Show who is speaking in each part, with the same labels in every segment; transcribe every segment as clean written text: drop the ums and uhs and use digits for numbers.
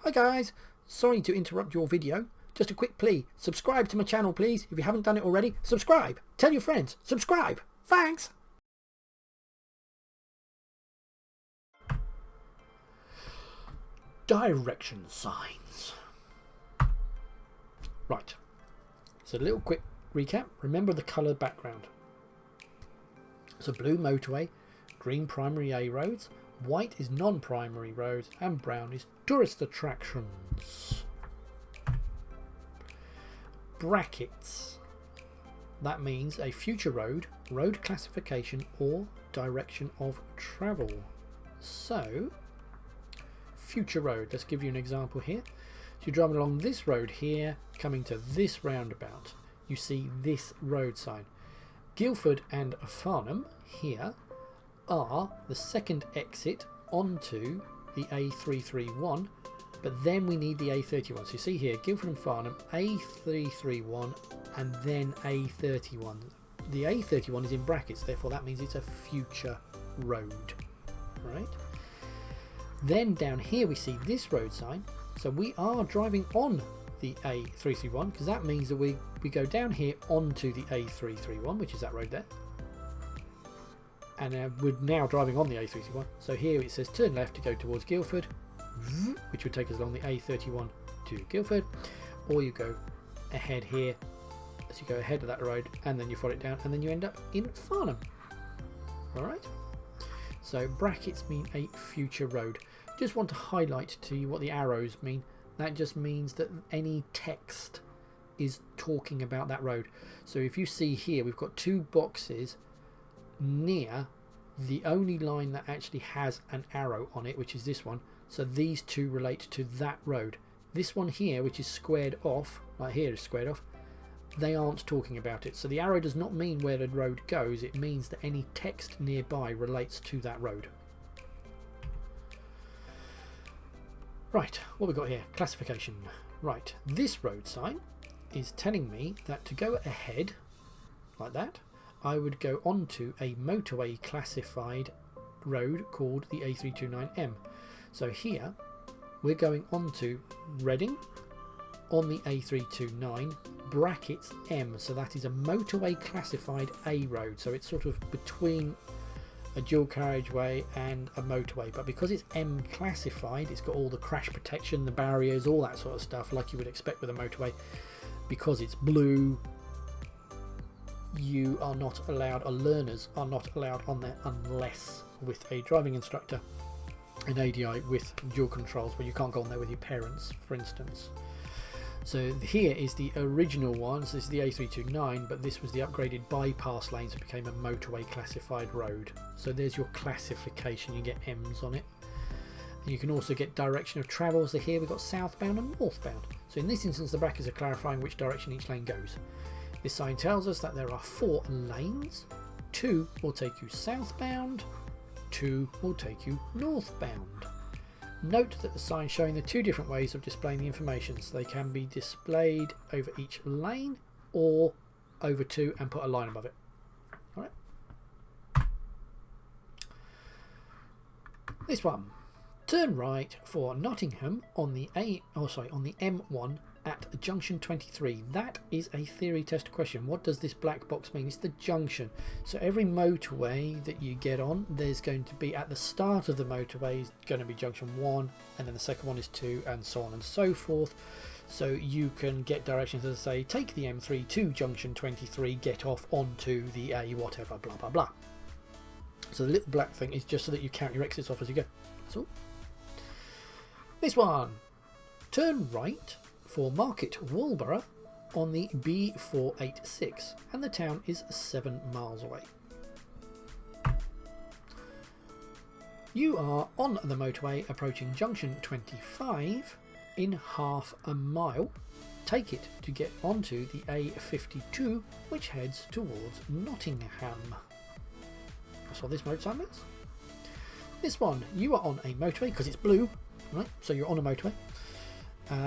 Speaker 1: Hi guys, sorry to interrupt your video. Just a quick plea, subscribe to my channel please. If you haven't done it already, subscribe. Tell your friends, subscribe. Thanks. Direction signs. Right, so a little quick recap. Remember the colour background. So blue motorway, green primary A roads, white is non-primary roads, and brown is tourist attractions. Brackets. That means a future road, road classification, or direction of travel. So, future road. Let's give you an example here. So you're driving along this road here, coming to this roundabout. You see this road sign. Guildford and Farnham here are the second exit onto the A331, but then we need the A31. So you see here, Guildford and Farnham, A331, and then A31. The A31 is in brackets, therefore that means it's a future road. Right? Then down here we see this road sign. So we are driving on the A331 because that means that we go down here onto the A331, which is that road there. And we're now driving on the A331. So here it says turn left to go towards Guildford, which would take us along the A31 to Guildford, or you go ahead here as you go ahead of that road and then you follow it down and then you end up in Farnham. Alright, so brackets mean a future road. Just want to highlight to you what the arrows mean. That just means that any text is talking about that road. So if you see here, we've got two boxes near the only line that actually has an arrow on it, which is this one. So these two relate to that road. This one here, which is squared off, right here is squared off, they aren't talking about it. So the arrow does not mean where the road goes, it means that any text nearby relates to that road. Right, what we've got here, classification. Right, this road sign is telling me that to go ahead, like that, I would go onto a motorway classified road called the A329M. So here, we're going onto Reading on the A329, brackets M, so that is a motorway classified A road. So it's sort of between a dual carriageway and a motorway, but because it's M classified, it's got all the crash protection, the barriers, all that sort of stuff like you would expect with a motorway. Because it's blue, you are not allowed, or learners are not allowed on there unless with a driving instructor, an ADI with dual controls, but you can't go on there with your parents, for instance. So here is the original one. So this is the A329, but this was the upgraded bypass lane, so it became a motorway classified road. So there's your classification, you get M's on it. And you can also get direction of travel. So here we've got southbound and northbound. So in this instance, the brackets are clarifying which direction each lane goes. This sign tells us that there are 4 lanes. 2 will take you southbound, 2 will take you northbound. Note that the sign is showing the 2 different ways of displaying the information, so they can be displayed over each lane or over 2 and put a line above it. Alright. This one. Turn right for Nottingham on the M1 at junction 23. That is a theory test question. What does this black box mean? It's the junction. So every motorway that you get on, there's going to be at the start of the motorway is going to be junction 1, and then the second one is 2, and so on and so forth. So you can get directions that say take the M3 to junction 23, get off onto the A whatever, blah blah blah. So the little black thing is just so that you count your exits off as you go. That's all. This one. Turn right for Market Walborough on the B486, and the town is 7 miles away. You are on the motorway approaching junction 25 in half a mile. Take it to get onto the A52, which heads towards Nottingham. That's what this road sign means. This one, you are on a motorway because it's blue, right? So you're on a motorway.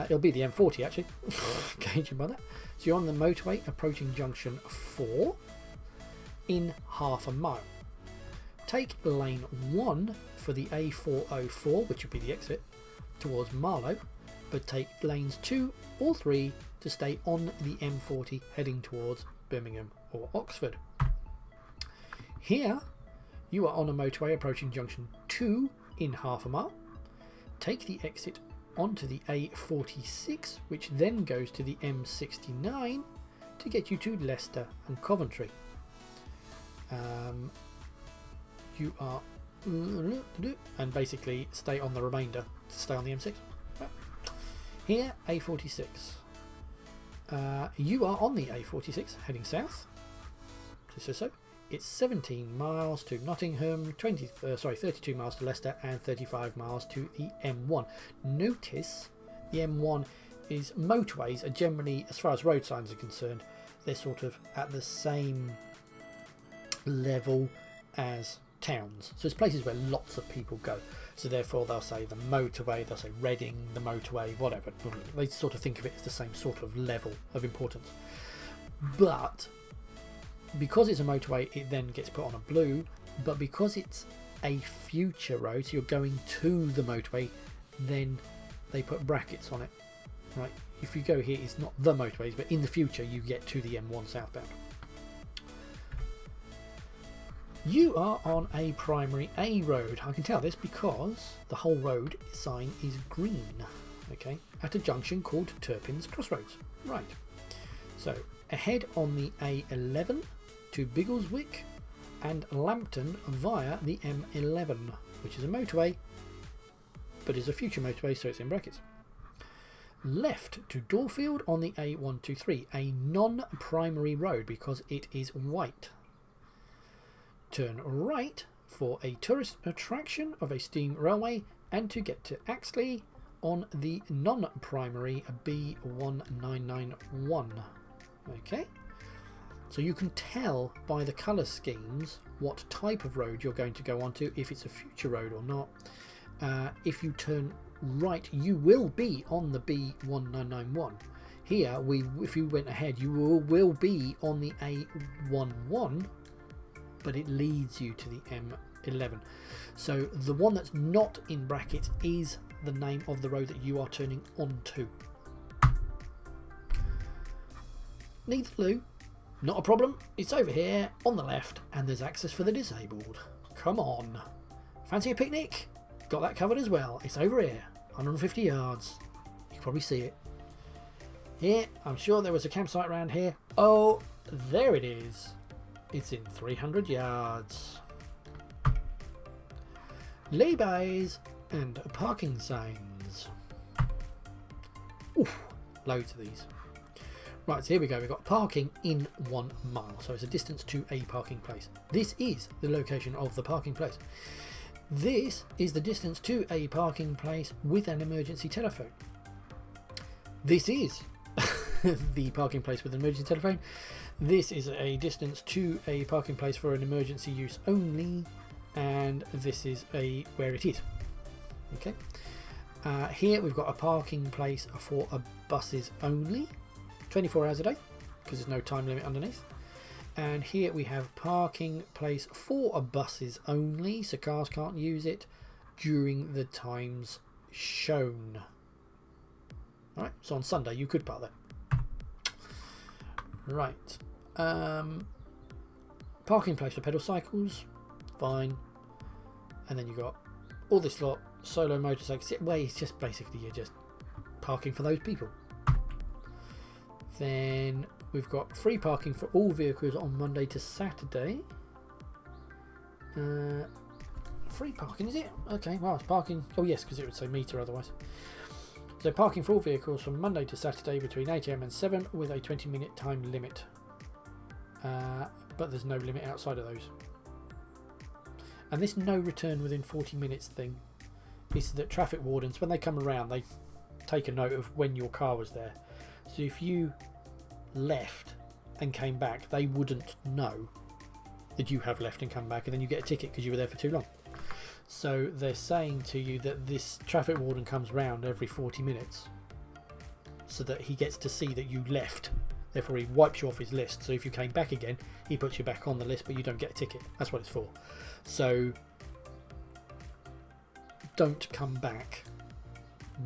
Speaker 1: It'll be the M40 actually, gauging by that. So you're on the motorway approaching junction 4 in half a mile. Take lane 1 for the A404, which would be the exit, towards Marlow, but take lanes 2 or 3 to stay on the M40 heading towards Birmingham or Oxford. Here you are on a motorway approaching junction 2 in half a mile. Take the exit onto the A46, which then goes to the M69 to get you to Leicester and Coventry. You are and basically stay on the remainder to stay on the M6. Here, A46. You are on the A46 heading south. So it's 17 miles to Nottingham, 32 miles to Leicester, and 35 miles to the M1. Notice the M1 is motorways are generally, as far as road signs are concerned, they're sort of at the same level as towns. So it's places where lots of people go. So therefore they'll say the motorway, they'll say Reading, the motorway, whatever. They sort of think of it as the same sort of level of importance. But because it's a motorway, it then gets put on a blue. But because it's a future road, so you're going to the motorway, then they put brackets on it. Right? If you go here, it's not the motorways, but in the future you get to the M1 southbound. You are on a primary A road. I can tell this because the whole road sign is green. Okay, at a junction called Turpin's Crossroads. Right. So ahead on the A11 to Biggleswick and Lambton via the M11, which is a motorway, but is a future motorway, so it's in brackets. Left to Dorfield on the A123, a non-primary road because it is white. Turn right for a tourist attraction of a steam railway and to get to Axley on the non-primary B1991. Okay, so you can tell by the colour schemes what type of road you're going to go onto, if it's a future road or not. If you turn right, you will be on the B1991. Here, if you went ahead, you will be on the A11, but it leads you to the M11. So the one that's not in brackets is the name of the road that you are turning onto. Need the loo? Not a problem. It's over here on the left, and there's access for the disabled. Come on. Fancy a picnic? Got that covered as well. It's over here, 150 yards. You can probably see it. Here, I'm sure there was a campsite around here. Oh, there it is. It's in 300 yards. Laybys and parking signs. Oof, loads of these. Right, so here we go. We've got parking in 1 mile. So it's a distance to a parking place. This is the location of the parking place. This is the distance to a parking place with an emergency telephone. This is the parking place with an emergency telephone. This is a distance to a parking place for an emergency use only, and this is where it is. Okay. Here we've got a parking place for buses only, 24 hours a day, because there's no time limit underneath. And here we have parking place for buses only, so cars can't use it during the times shown. All right, so on Sunday you could park there. Right, parking place for pedal cycles, fine. And then you've got all this lot, solo motorcycles. Well, it's just basically you're just parking for those people. Then we've got free parking for all vehicles on Monday to Saturday. Free parking, is it? Okay, well, it's parking. Oh yes, because it would say meter otherwise. So parking for all vehicles from Monday to Saturday between 8 AM and 7 with a 20-minute time limit. But there's no limit outside of those. And this no return within 40 minutes thing is that traffic wardens, when they come around, they take a note of when your car was there. So if you left and came back, they wouldn't know that you have left and come back, and then you get a ticket because you were there for too long. So they're saying to you that this traffic warden comes round every 40 minutes so that he gets to see that you left. Therefore he wipes you off his list. So if you came back again, he puts you back on the list, but you don't get a ticket. That's what it's for. So don't come back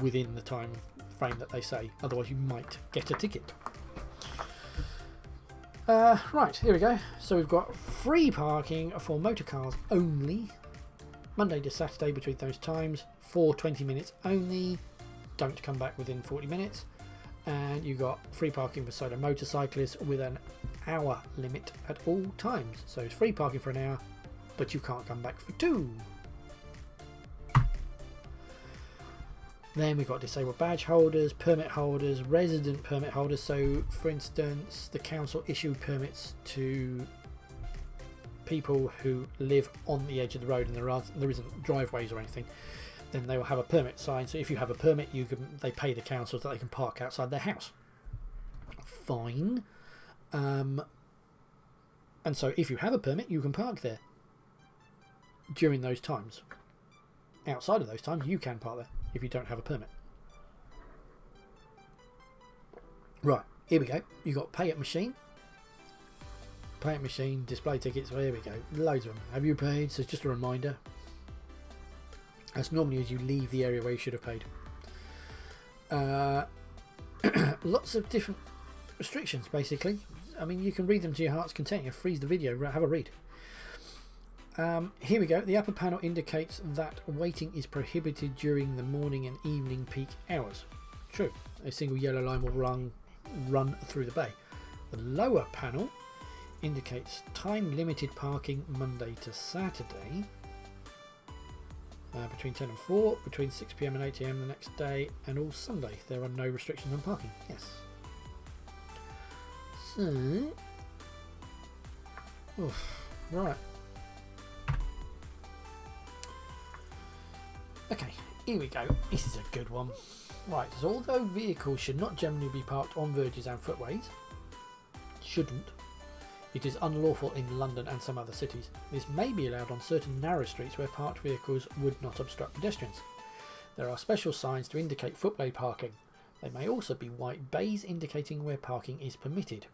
Speaker 1: within the time frame that they say, otherwise you might get a ticket. Right, here we go. So we've got free parking for motor cars only, Monday to Saturday between those times, for 20 minutes only. Don't come back within 40 minutes. And you've got free parking for solo motorcyclists with an hour limit at all times. So it's free parking for an hour, but you can't come back for 2. Then we've got disabled badge holders, permit holders, resident permit holders. So for instance, the council issued permits to people who live on the edge of the road and there isn't driveways or anything. Then they will have a permit sign. So if you have a permit, they pay the council so they can park outside their house. Fine. And so if you have a permit, you can park there during those times. Outside of those times, you can park there if you don't have a permit. Right, here we go. You've got pay at machine. Pay at machine, display tickets. Well, here we go. Loads of them. Have you paid? So it's just a reminder. That's normally as you leave the area where you should have paid. Lots of different restrictions, basically. I mean, you can read them to your heart's content. You freeze the video, have a read. Here we go. The upper panel indicates that waiting is prohibited during the morning and evening peak hours. True. A single yellow line will run through the bay. The lower panel indicates time limited parking Monday to Saturday. Between 10 and 4, between 6 PM and 8 AM the next day, and all Sunday. There are no restrictions on parking. Yes. So, right. Okay, here we go. This is a good one. Right, so although vehicles should not generally be parked on verges and footways, it is unlawful in London and some other cities. This may be allowed on certain narrow streets where parked vehicles would not obstruct pedestrians. There are special signs to indicate footway parking. There may also be white bays indicating where parking is permitted.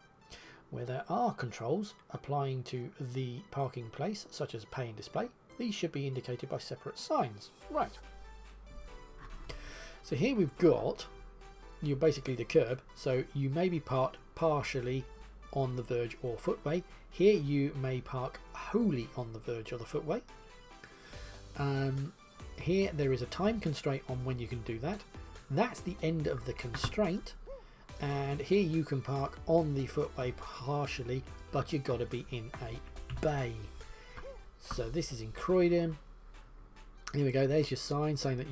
Speaker 1: Where there are controls applying to the parking place, such as pay and display, these should be indicated by separate signs. Right. So here we've got, you're basically the curb, so you may be parked partially on the verge or footway. Here you may park wholly on the verge or the footway. Here there is a time constraint on when you can do that. That's the end of the constraint. And here you can park on the footway partially, but you've got to be in a bay. So this is in Croydon. Here we go, there's your sign saying that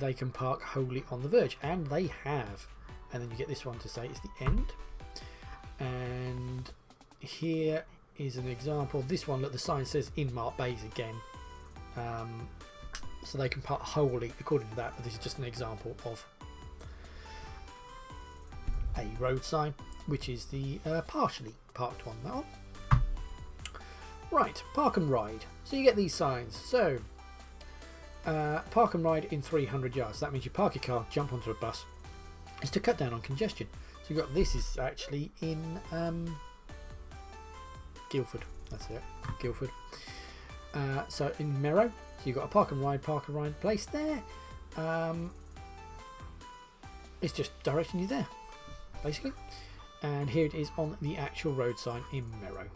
Speaker 1: they can park wholly on the verge, and they have. And then you get this one to say it's the end. And here is an example. This one, look, the sign says in marked bays again. So they can park wholly according to that, but this is just an example of a road sign, which is the partially parked one. That one. Right, park and ride. So you get these signs. So park and ride in 300 yards. That means you park your car, jump onto a bus. It's to cut down on congestion. So you've got, this is actually in Guildford. That's it, Guildford. So in Merrow, so you've got a park and ride place there. It's just directing you there, basically. And here it is on the actual road sign in Merrow.